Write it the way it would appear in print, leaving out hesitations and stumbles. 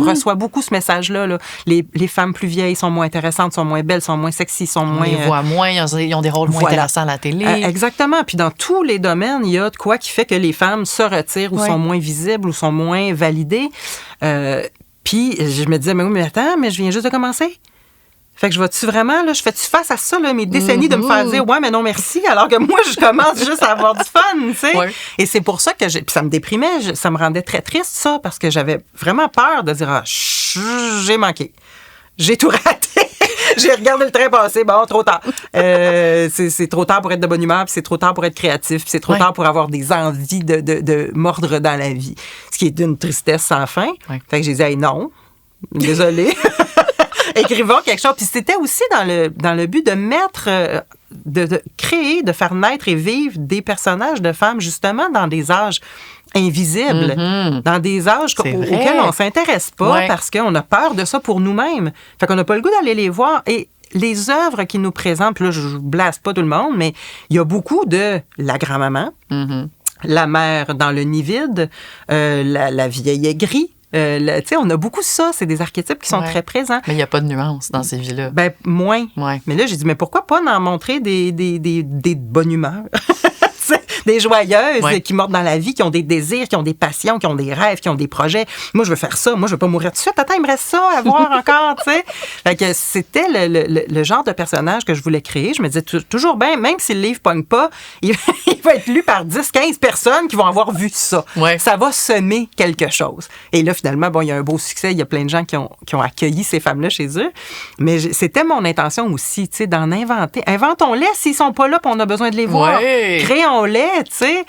reçoit beaucoup ce message-là. Là. Les femmes plus vieilles sont moins intéressantes, sont moins belles, sont moins sexy, sont moins... On les voit moins, ils ont des rôles moins intéressants à la télé. Exactement. Puis dans tous les domaines, il y a de quoi qui fait que les femmes se retirent ou sont moins visibles ou sont moins validées. Puis je me disais, mais attends, mais je viens juste de commencer. Fait que je vais-tu vraiment, là, je fais-tu face à ça, là, mes décennies de me faire dire, ouais, mais non, merci, alors que moi, je commence juste à avoir du fun, tu sais. Ouais. Et c'est pour ça que puis ça me déprimait, ça me rendait très triste, ça, parce que j'avais vraiment peur de dire, j'ai manqué. J'ai tout raté. J'ai regardé le train passer, bon, trop tard. C'est trop tard pour être de bonne humeur, puis c'est trop tard pour être créatif, puis c'est trop tard pour avoir des envies de mordre dans la vie. Ce qui est d'une tristesse sans fin. Ouais. Fait que j'ai dit, hey, non, désolée. Écrivons quelque chose. Puis c'était aussi dans le but de mettre, de créer, de faire naître et vivre des personnages de femmes, justement, dans des âges invisibles, dans des âges auxquels on ne s'intéresse pas parce qu'on a peur de ça pour nous-mêmes. Fait qu'on n'a pas le goût d'aller les voir. Et les œuvres qu'ils nous présentent, puis là, je ne blase pas tout le monde, mais il y a beaucoup de la grand-maman, la mère dans le nid vide, la vieille aigrie. On a beaucoup ça, c'est des archétypes qui sont très présents. Mais il n'y a pas de nuance dans ces vies-là. Ben, moins. Ouais. Mais là, j'ai dit, mais pourquoi pas en montrer des bonnes humeurs? Des joyeuses qui mordent dans la vie, qui ont des désirs, qui ont des passions, qui ont des rêves, qui ont des projets. Moi, je veux faire ça. Moi, je veux pas mourir tout de suite. Attends, il me reste ça à voir encore, tu sais. Fait que c'était le genre de personnage que je voulais créer. Je me disais toujours bien, même si le livre pogne pas, il va être lu par 10, 15 personnes qui vont avoir vu ça. Ouais. Ça va semer quelque chose. Et là, finalement, bon, il y a un beau succès. Il y a plein de gens qui ont accueilli ces femmes-là chez eux. Mais c'était mon intention aussi, tu sais, d'en inventer. Inventons-les s'ils sont pas là, puis on a besoin de les voir. Ouais. Créons-les. Tu sais,